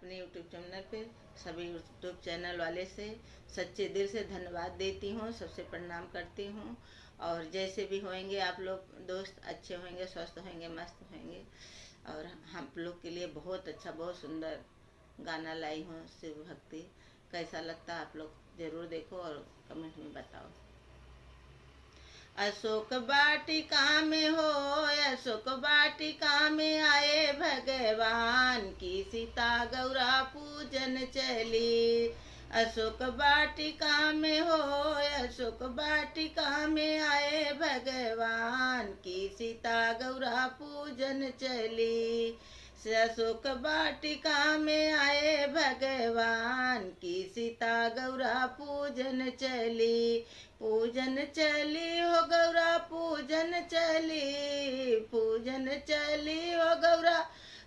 अपने YouTube channel पे सभी यूट्यूब चैनल वाले से सच्चे दिल से धन्यवाद देती हूँ, सबसे प्रणाम करती हूँ। और जैसे भी होंगे आप लोग दोस्त अच्छे होंगे, स्वस्थ होंगे, मस्त होंगे। और हम लोग के लिए बहुत अच्छा, बहुत सुंदर गाना लाई हूँ शिव भक्ति। कैसा लगता आप लोग ज़रूर देखो और कमेंट में बताओ। अशोक वाटिका में हो, अशोक वाटिका में आए भगवान की सीता गौरा पूजन चली। अशोक वाटिका में हो, अशोक वाटिका में आए भगवान की सीता गौरा पूजन चली। अशोक वाटिका में आए भगवान की सीता गौरा पूजन चली। पूजन चली हो गौरा पूजन चली, पूजन चली हो गौरा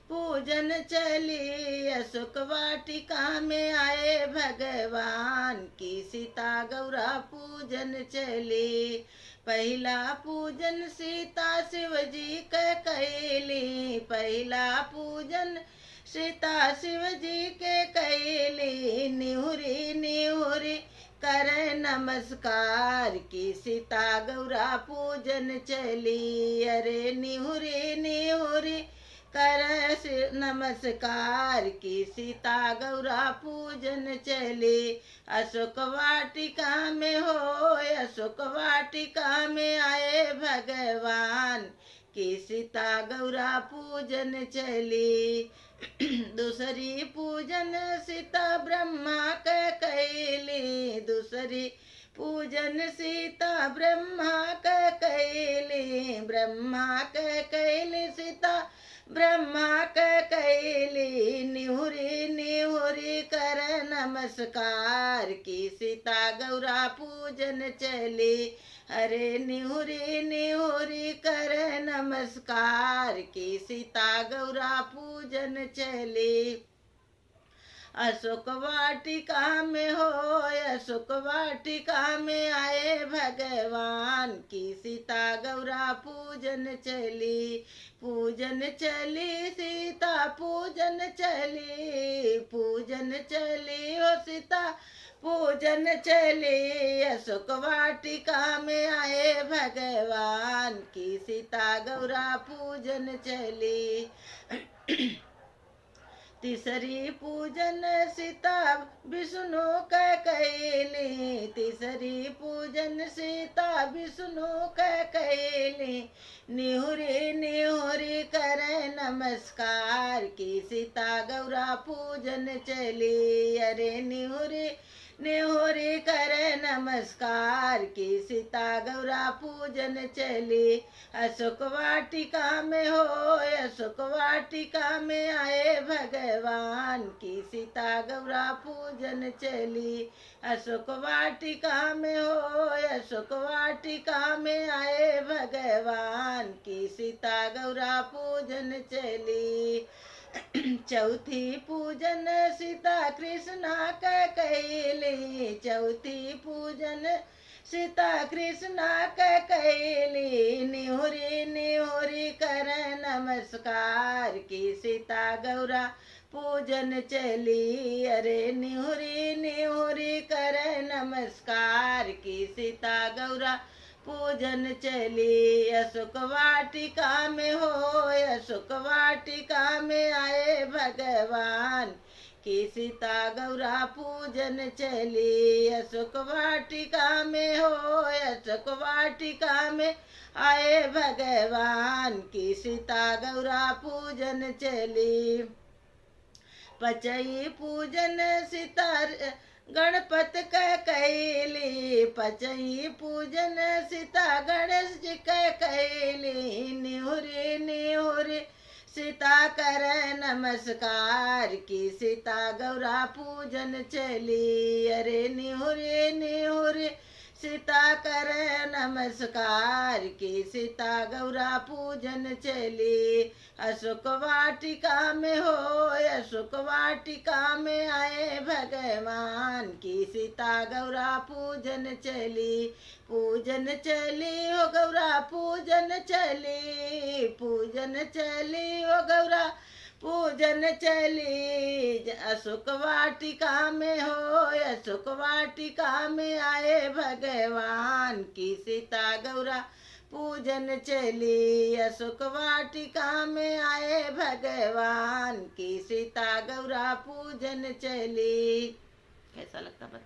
पूजन चली। अशोक वाटिका में आए भगवान की सीता गौरा पूजन चली। पहला पूजन सीता शिव जी के कैली, पहला पूजन सीता शिव जी के कैली। निहुरी निहुरी कर नमस्कार की सीता गौरा पूजन चली। अरे निहुरी निहुरी कर नमस्कार की सीता गौरा पूजन चली। अशोक वाटिका में हो, अशोक वाटिका में आए भगवान की सीता गौरा पूजन चली। दूसरी पूजन सीता ब्रह्मा के कैली, दूसरी पूजन सीता ब्रह्मा के कैली। ब्रह्मा के कैली सीता ब्रह्मा के कैली। निहुरी निहुरी कर नमस्कार की सीता गौरा पूजन चली। अरे निहुरी निहुरी कर नमस्कार की सीता गौरा पूजन चली। अशोक वाटिका में हो, अशोक वाटिका में आए भगवान की सीता गौरा पूजन चली। पूजन चली सीता पूजन चली, पूजन चली हो सीता पूजन चली। अशोक वाटिका में आए भगवान की सीता गौरा पूजन चली। तीसरी पूजन सीता विष्णु का कैली, तीसरी पूजन सीता विष्णु का कैली। निहुरी निहुरी कर नमस्कार की सीता गौरा पूजन चली। अरे निहुरी निहुरी कर नमस्कार की सीता गौरा पूजन चली। अशोक वाटिका में हो, अशोक वाटिका में आए भगवान की सीता गौरा पूजन चली। अशोक वाटिका में हो, अशोक वाटिका में आए भगवान की सीता गौरा पूजन चली। चौथी पूजन सीता कृष्णा का कैली, चौथी पूजन सीता कृष्णा का कैली। निहुरी निहुरी कर नमस्कार की सीता गौरा पूजन चली। अरे निहुरी निहुरी कर नमस्कार की सीता गौरा पूजन चली। अशोक वाटिका में हो, अशोक वाटिका में आए भगवान की सीता गौरा पूजन चली। अशोक वाटिका में हो, अशोक वाटिका में आए भगवान की सीता गौरा पूजन चली। पचई पूजन सीता गणपत का कैली, पचई पूजन सीता गणेश जी का कैली। निहुरी निहुरी सीता कर नमस्कार की सीता गौरा पूजन चली। अरे निहुरी निहुरी सीता कर नमस्कार की सीता गौरा पूजन चली। अशोक वाटिका में हो, अशोक वाटिका में आए भगवान की सीता गौरा पूजन चली। पूजन चली हो गौरा पूजन चली, पूजन चली हो गौरा पूजन चली। अशोक वाटिका में हो, अशोक वाटिका में आए भगवान की सीता गौरा पूजन चली। अशोक वाटिका में आए भगवान की सीता गौरा पूजन चली। कैसा लगता बता।